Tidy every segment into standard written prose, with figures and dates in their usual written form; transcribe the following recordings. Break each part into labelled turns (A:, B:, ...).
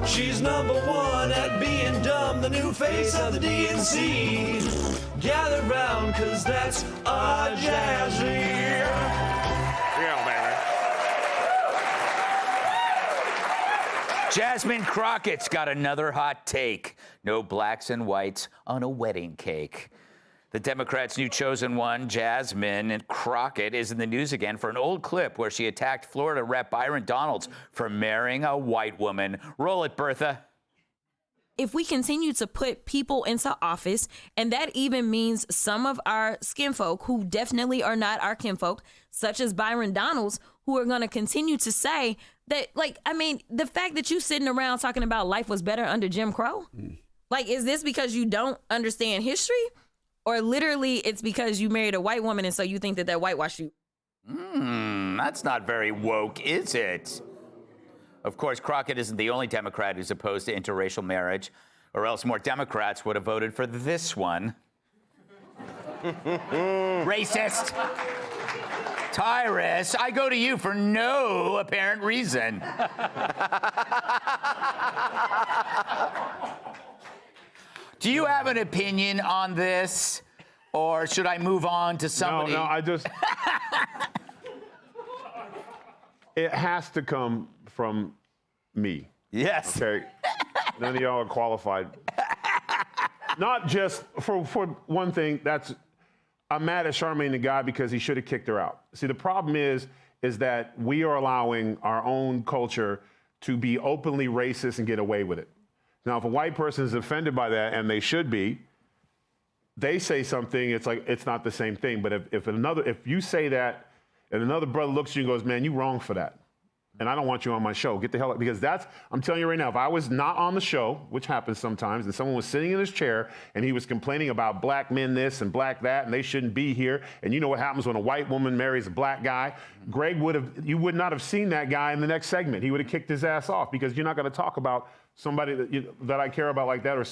A: She's #1 at being dumb, the new face of the DNC. Gather round, cause that's our Jazzy.
B: Yeah, baby.
C: Jasmine Crockett's got another hot take. No blacks and whites on a wedding cake. The Democrats' new chosen one, Jasmine Crockett, is in the news again for an old clip where she attacked Florida Rep. Byron Donalds for marrying a white woman. Roll it, Bertha.
D: If we continue to put people into office, and that even means some of our skinfolk who definitely are not our kinfolk, such as Byron Donalds, who are going to continue to say that, the fact that you sitting around talking about life was better under Jim Crow, is this because you don't understand history? Or literally it's because you married a white woman and so you think that whitewashed you?
C: That's not very woke, is it? Of course, Crockett isn't the only Democrat who's opposed to interracial marriage, or else more Democrats would have voted for this one. Racist. Tyrus, I go to you for no apparent reason. Do you have an opinion on this, or should I move on to somebody?
B: No, I just... It has to come from me.
C: Yes.
B: Okay? None of y'all are qualified. Not just, for one thing, I'm mad at Charmaine the Guy because he should have kicked her out. See, the problem is that we are allowing our own culture to be openly racist and get away with it. Now, if a white person is offended by that, and they should be, they say something, it's like, it's not the same thing. But if you say that, and another brother looks at you and goes, man, you wrong for that. And I don't want you on my show. Get the hell out. Because I'm telling you right now, if I was not on the show, which happens sometimes, and someone was sitting in his chair and he was complaining about black men this and black that, and they shouldn't be here, and you know what happens when a white woman marries a black guy, you would not have seen that guy in the next segment. He would have kicked his ass off because you're not going to talk about somebody that I care about like that, or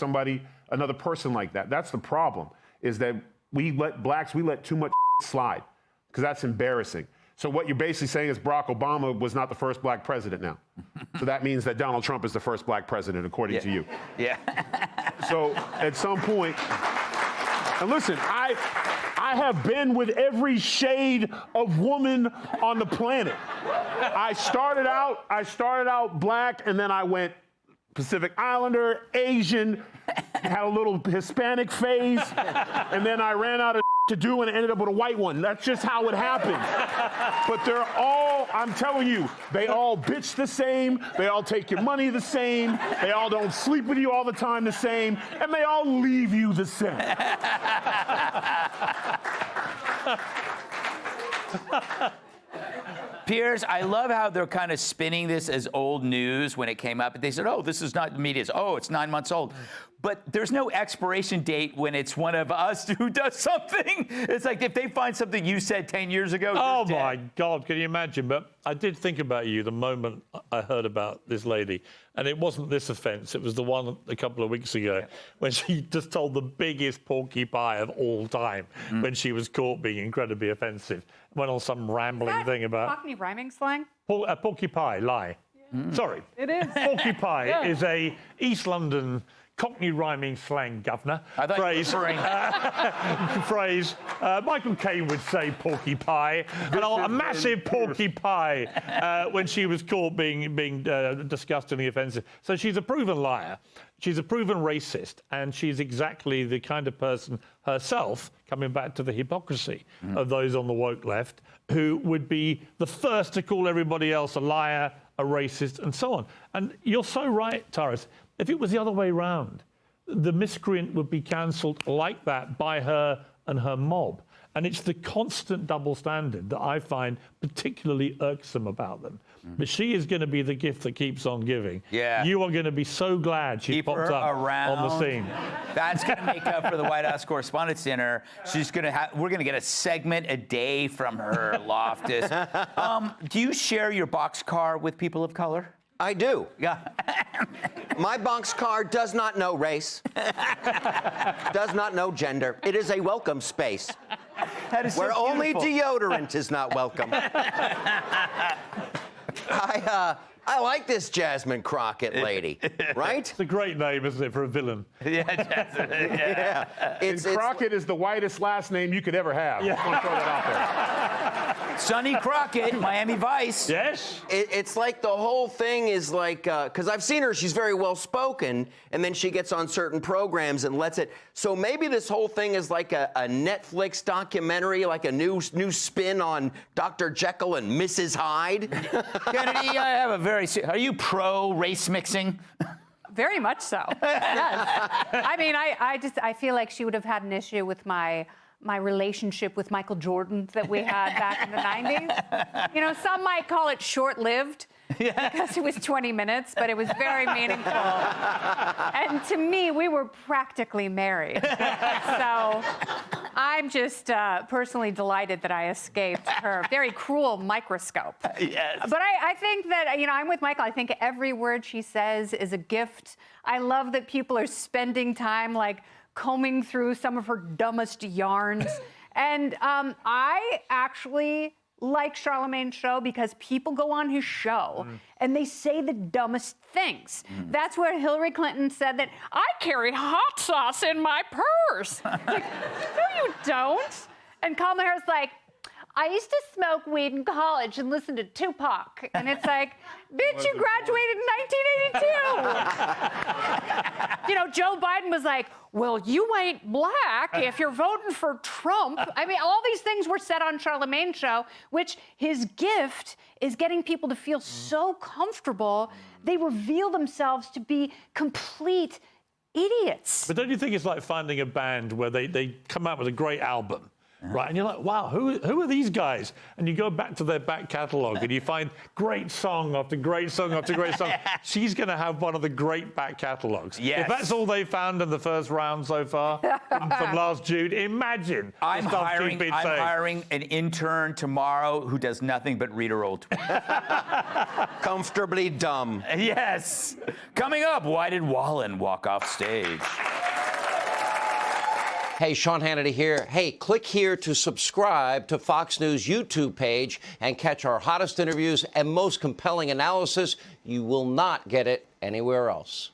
B: another person like that. That's the problem, is that we let too much slide, because that's embarrassing. So what you're basically saying is Barack Obama was not the first black president now. So that means that Donald Trump is the first black president, according to you.
C: Yeah.
B: So at some point, and listen, I have been with every shade of woman on the planet. I started out black, and then I went Pacific Islander, Asian, had a little Hispanic phase, and then I ran out of to do and ended up with a white one. That's just how it happened. But they're all, I'm telling you, they all bitch the same, they all take your money the same, they all don't sleep with you all the time the same, and they all leave you the same.
C: Piers, I love how they're kind of spinning this as old news when it came up. They said, oh, this is not the media's. Oh, it's 9 months old. But there's no expiration date when it's one of us who does something. It's like if they find something you said 10 years ago,
E: oh,
C: you're dead.
E: my God, can you imagine? But I did think about you the moment I heard about this lady. And it wasn't this offence. It was the one a couple of weeks ago when she just told the biggest porcupine of all time when she was caught being incredibly offensive. Went on some rambling thing about...
F: Cockney rhyming slang?
E: Porcupine, lie. Sorry.
F: It is.
E: Porcupine is a East London Cockney rhyming slang, governor. Phrase. Michael Caine would say porcupine. And a massive porcupine when she was caught being disgustingly offensive. So she's a proven liar. She's a proven racist. And she's exactly the kind of person herself, coming back to the hypocrisy of those on the woke left, who would be the first to call everybody else a liar, a racist, and so on. And you're so right, Tyrus. If it was the other way round, the miscreant would be cancelled like that by her and her mob. And it's the constant double standard that I find particularly irksome about them. But she is going to be the gift that keeps on giving.
C: Yeah.
E: You are going to be so glad she popped up
C: around
E: on the scene.
C: That's going to make up for the White House Correspondents' Dinner. We're going to get a segment a day from her, Loftus. Do you share your boxcar with people of color?
G: I do.
C: Yeah.
G: My boxcar does not know race, does not know gender. It is a welcome space where only deodorant is not welcome. I like this Jasmine Crockett lady, right?
E: It's a great name, isn't it, for a villain?
G: Yeah.
B: And Crockett is the whitest last name you could ever have. Yeah. I'm gonna throw that out there.
C: Sonny Crockett, Miami Vice.
E: Yes.
G: It's like the whole thing is like, because I've seen her, she's very well spoken, and then she gets on certain programs and lets it. So maybe this whole thing is like a Netflix documentary, like a new spin on Dr. Jekyll and Mrs. Hyde.
C: Kennedy, I have a very. Are you pro race mixing?
F: Very much so. Yes. I mean, I feel like she would have had an issue with my relationship with Michael Jordan that we had back in the 90s. You know, some might call it short-lived because it was 20 minutes, but it was very meaningful. And to me, we were practically married. So I'm just personally delighted that I escaped her very cruel microscope.
C: Yes.
F: But I think that, you know, I'm with Michael. I think every word she says is a gift. I love that people are spending time, like, combing through some of her dumbest yarns. And I actually like Charlemagne's show because people go on his show and they say the dumbest things. That's where Hillary Clinton said that, I carry hot sauce in my purse. Like, no, you don't. And Kamala Harris like, I used to smoke weed in college and listen to Tupac. And it's like, bitch, you graduated in 1982. You know, Joe Biden was like, well, you ain't black if you're voting for Trump. I mean, all these things were said on Charlemagne's show, which his gift is getting people to feel so comfortable. They reveal themselves to be complete idiots.
E: But don't you think it's like finding a band where they come out with a great album? Right, and you're like, wow, who are these guys? And you go back to their back catalogue and you find great song after great song after great song. She's going to have one of the great back catalogues.
C: Yes.
E: If that's all they found in the first round so far from last June, imagine.
C: I'm hiring an intern tomorrow who does nothing but read her old tweets.
G: Comfortably dumb.
C: Yes. Coming up, why did Wallen walk off stage?
G: Hey, Sean Hannity here. Hey, click here to subscribe to Fox News YouTube page and catch our hottest interviews and most compelling analysis. You will not get it anywhere else.